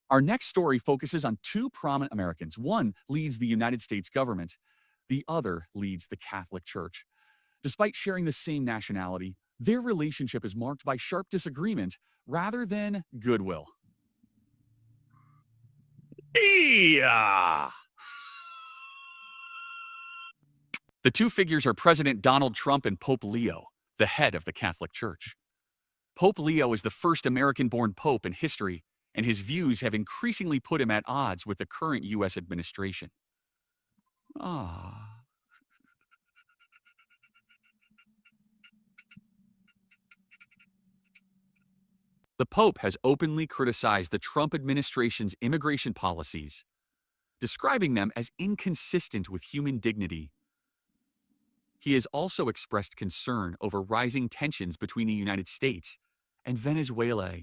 Our next story focuses on two prominent Americans. One leads the United States government, the other leads the Catholic Church. Despite sharing the same nationality, their relationship is marked by sharp disagreement rather than goodwill. Yeah. The two figures are President Donald Trump and Pope Leo, the head of the Catholic Church. Pope Leo is the first American-born pope in history, and his views have increasingly put him at odds with the current U.S. administration. Ah. The Pope has openly criticized the Trump administration's immigration policies, describing them as inconsistent with human dignity. He has also expressed concern over rising tensions between the United States and Venezuela.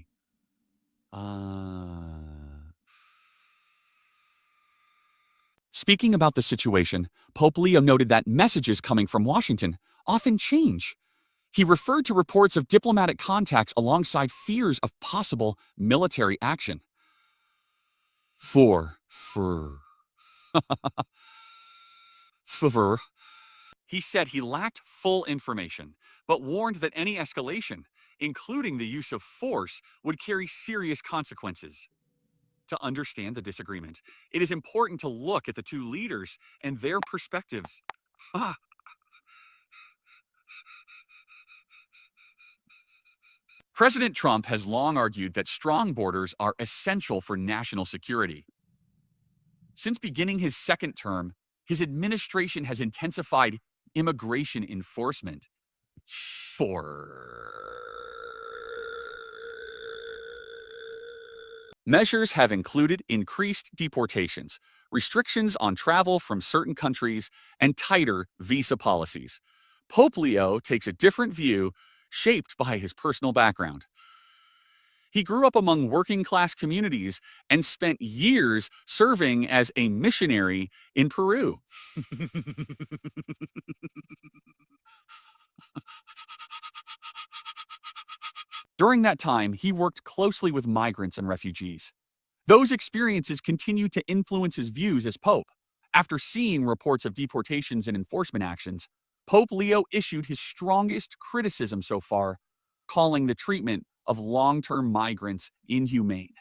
Speaking about the situation, Pope Leo noted that messages coming from Washington often change. He referred to reports of diplomatic contacts alongside fears of possible military action. He said he lacked full information, but warned that any escalation, including the use of force, would carry serious consequences. To understand the disagreement, it is important to look at the two leaders and their perspectives. President Trump has long argued that strong borders are essential for national security. Since beginning his second term, his administration has intensified immigration enforcement. Measures have included increased deportations, restrictions on travel from certain countries, and tighter visa policies. Pope Leo takes a different view, shaped by his personal background. He grew up among working-class communities and spent years serving as a missionary in Peru. During that time, he worked closely with migrants and refugees. Those experiences continued to influence his views as Pope. After seeing reports of deportations and enforcement actions, Pope Leo issued his strongest criticism so far, calling the treatment of long-term migrants inhumane.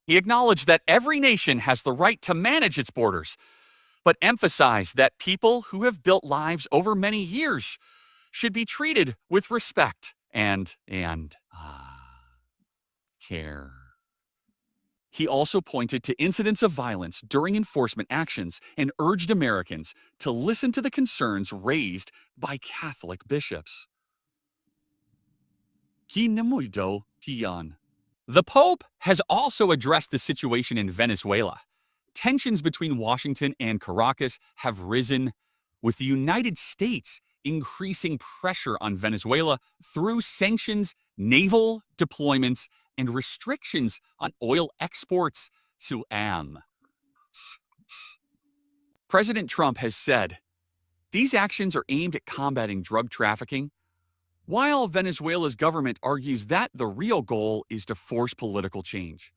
He acknowledged that every nation has the right to manage its borders, but emphasized that people who have built lives over many years should be treated with respect and care. He also pointed to incidents of violence during enforcement actions and urged Americans to listen to the concerns raised by Catholic bishops. The Pope has also addressed the situation in Venezuela. Tensions between Washington and Caracas have risen, with the United States increasing pressure on Venezuela through sanctions, naval deployments, and restrictions on oil exports to AM. President Trump has said, these actions are aimed at combating drug trafficking, while Venezuela's government argues that the real goal is to force political change.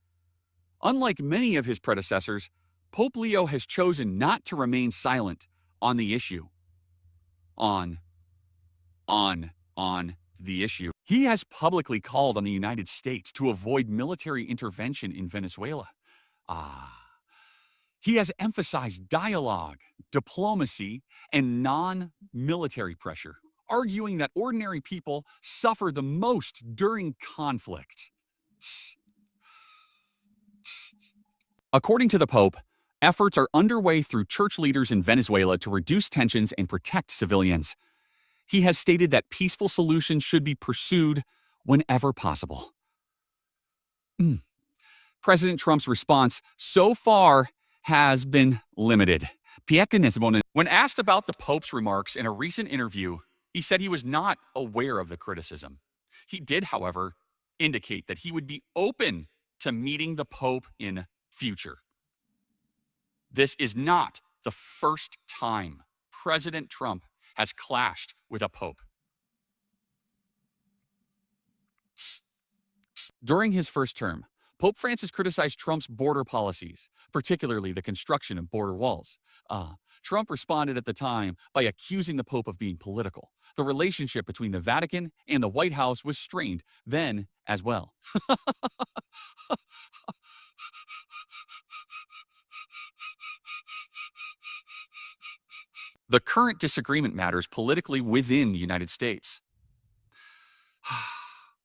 Unlike many of his predecessors, Pope Leo has chosen not to remain silent on the issue. He has publicly called on the United States to avoid military intervention in Venezuela. He has emphasized dialogue, diplomacy, and non-military pressure, arguing that ordinary people suffer the most during conflict. According to the Pope, efforts are underway through church leaders in Venezuela to reduce tensions and protect civilians. He has stated that peaceful solutions should be pursued whenever possible. President Trump's response so far has been limited. When asked about the Pope's remarks in a recent interview, he said he was not aware of the criticism. He did, however, indicate that he would be open to meeting the Pope in future. This is not the first time President Trump has clashed with a Pope. During his first term, Pope Francis criticized Trump's border policies, particularly the construction of border walls. Trump responded at the time by accusing the Pope of being political. The relationship between the Vatican and the White House was strained then as well. The current disagreement matters politically within the United States.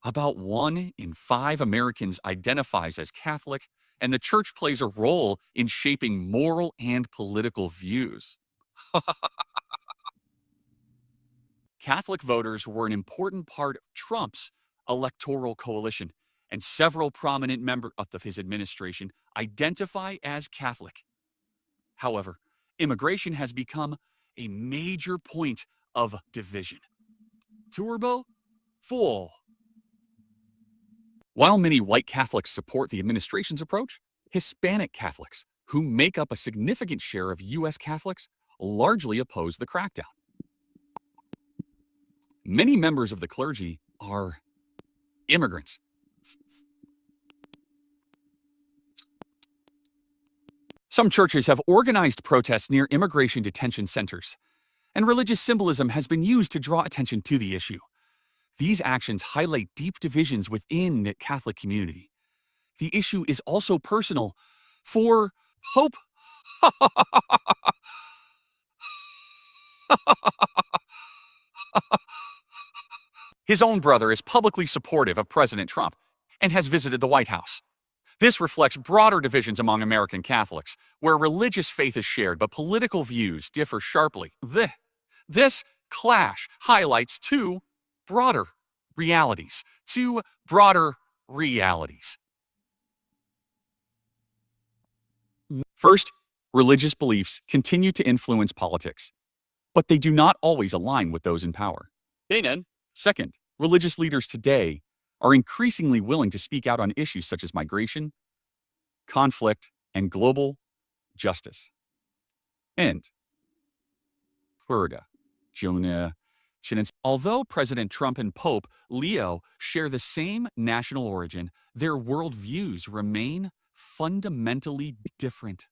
About 1 in 5 Americans identifies as Catholic, and the church plays a role in shaping moral and political views. Catholic voters were an important part of Trump's electoral coalition, and several prominent members of his administration identify as Catholic. However, immigration has become a major point of division. Turbo full. While many white Catholics support the administration's approach, Hispanic Catholics, who make up a significant share of U.S. Catholics, largely oppose the crackdown. Many members of the clergy are immigrants. Some churches have organized protests near immigration detention centers, and religious symbolism has been used to draw attention to the issue. These actions highlight deep divisions within the Catholic community. The issue is also personal for Pope. His own brother is publicly supportive of President Trump and has visited the White House. This reflects broader divisions among American Catholics, where religious faith is shared but political views differ sharply. This clash highlights two broader realities. First, religious beliefs continue to influence politics, but they do not always align with those in power. Second, religious leaders today are increasingly willing to speak out on issues such as migration, conflict, and global justice. And although President Trump and Pope Leo share the same national origin, their worldviews remain fundamentally different.